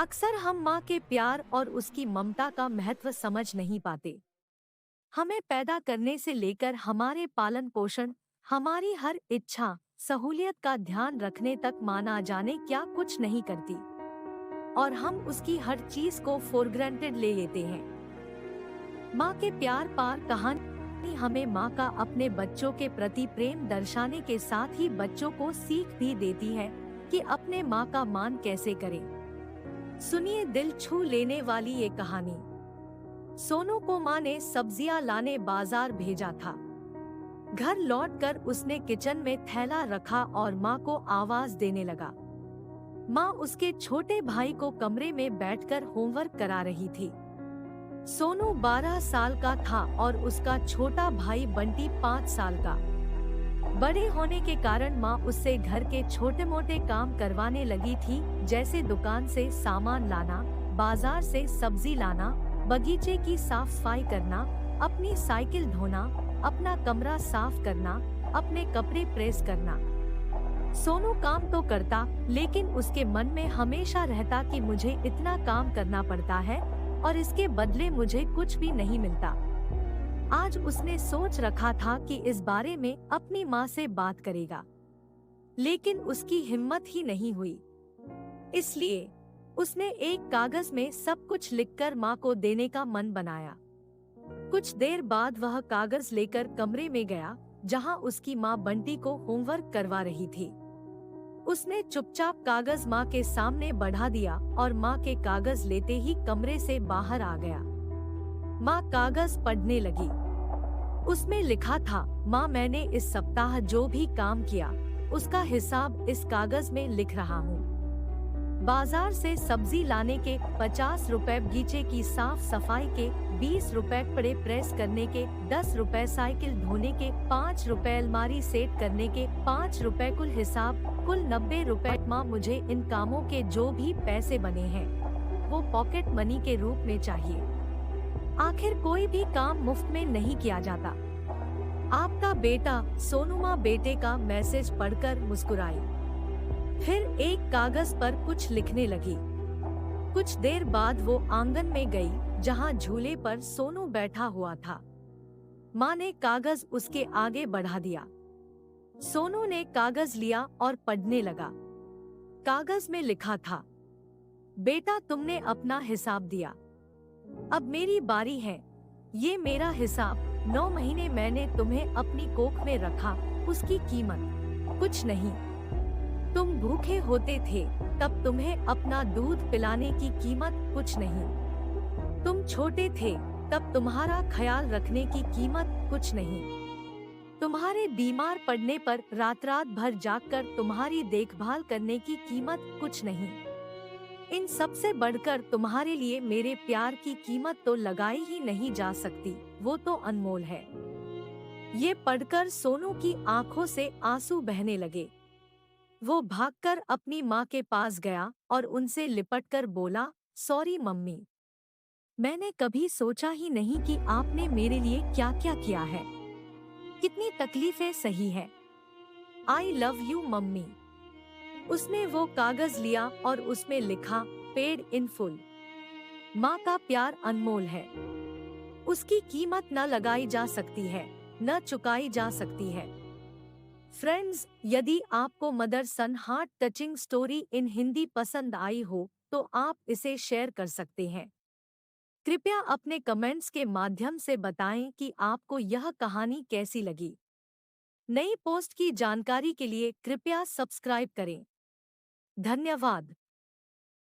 अक्सर हम माँ के प्यार और उसकी ममता का महत्व समझ नहीं पाते। हमें पैदा करने से लेकर हमारे पालन पोषण, हमारी हर इच्छा, सहूलियत का ध्यान रखने तक माँ ना जाने क्या कुछ नहीं करती, और हम उसकी हर चीज को फॉर ग्रांटेड ले लेते हैं। माँ के प्यार पार कहानी हमें माँ का अपने बच्चों के प्रति प्रेम दर्शाने के साथ ही बच्चों को सीख भी देती है कि अपने माँ का मान कैसे करें। सुनिए दिल छू लेने वाली ये कहानी। सोनू को माँ ने सब्जियां लाने बाजार भेजा था। घर लौटकर उसने किचन में थैला रखा और माँ को आवाज देने लगा। माँ उसके छोटे भाई को कमरे में बैठकर होमवर्क करा रही थी। सोनू 12 साल का था और उसका छोटा भाई बंटी 5 साल का। बड़े होने के कारण माँ उससे घर के छोटे मोटे काम करवाने लगी थी, जैसे दुकान से सामान लाना, बाजार से सब्जी लाना, बगीचे की साफ सफाई करना, अपनी साइकिल धोना, अपना कमरा साफ करना, अपने कपड़े प्रेस करना। सोनू काम तो करता, लेकिन उसके मन में हमेशा रहता कि मुझे इतना काम करना पड़ता है और इसके बदले मुझे कुछ भी नहीं मिलता। आज उसने सोच रखा था कि इस बारे में अपनी माँ से बात करेगा, लेकिन उसकी हिम्मत ही नहीं हुई। इसलिए उसने एक कागज में सब कुछ लिखकर माँ को देने का मन बनाया। कुछ देर बाद वह कागज लेकर कमरे में गया, जहाँ उसकी माँ बंटी को होमवर्क करवा रही थी। उसने चुपचाप कागज माँ के सामने बढ़ा दिया और माँ के कागज लेते ही कमरे से बाहर आ गया। माँ कागज पढ़ने लगी। उसमें लिखा था, माँ मैंने इस सप्ताह जो भी काम किया उसका हिसाब इस कागज में लिख रहा हूँ। बाजार से सब्जी लाने के 50 रुपए, बगीचे की साफ सफाई के 20 रुपए, कपड़े प्रेस करने के 10 रुपए, साइकिल धोने के 5 रुपए, अलमारी सेट करने के 5 रुपए, कुल हिसाब कुल 90 रुपए। माँ मुझे इन कामों के जो भी पैसे बने हैं वो पॉकेट मनी के रूप में चाहिए। आखिर कोई भी काम मुफ्त में नहीं किया जाता। आपका बेटा। सोनू माँ बेटे का मैसेज पढ़कर मुस्कुराई, फिर एक कागज पर कुछ लिखने लगी। कुछ देर बाद वो आंगन में गई, जहाँ झूले पर सोनू बैठा हुआ था। माँ ने कागज उसके आगे बढ़ा दिया। सोनू ने कागज लिया और पढ़ने लगा। कागज में लिखा था, बेटा तुमने अपना हिसाब दिया, अब मेरी बारी है। ये मेरा हिसाब। 9 महीने मैंने तुम्हें अपनी कोख में रखा, उसकी कीमत कुछ नहीं। तुम भूखे होते थे तब तुम्हें अपना दूध पिलाने की कीमत कुछ नहीं। तुम छोटे थे तब तुम्हारा ख्याल रखने की कीमत कुछ नहीं। तुम्हारे बीमार पड़ने पर रात रात भर जागकर तुम्हारी देखभाल करने की कीमत कुछ नहीं। इन सब से बढ़कर तुम्हारे लिए मेरे प्यार की कीमत तो लगाई ही नहीं जा सकती, वो तो अनमोल है। ये पढ़कर सोनू की आंखों से आंसू बहने लगे। वो भागकर अपनी माँ के पास गया और उनसे लिपटकर बोला, सॉरी मम्मी, मैंने कभी सोचा ही नहीं कि आपने मेरे लिए क्या क्या किया है, कितनी तकलीफें सही है। I love you mummy. उसने वो कागज लिया और उसमें लिखा, पेड इन फुल। माँ का प्यार अनमोल है, उसकी कीमत न लगाई जा सकती है, न चुकाई जा सकती है। फ्रेंड्स, यदि आपको mother sun heart touching story in Hindi पसंद आई हो तो आप इसे शेयर कर सकते हैं। कृपया अपने कमेंट्स के माध्यम से बताएं कि आपको यह कहानी कैसी लगी। नई पोस्ट की जानकारी के लिए कृपया सब्सक्राइब करें। धन्यवाद।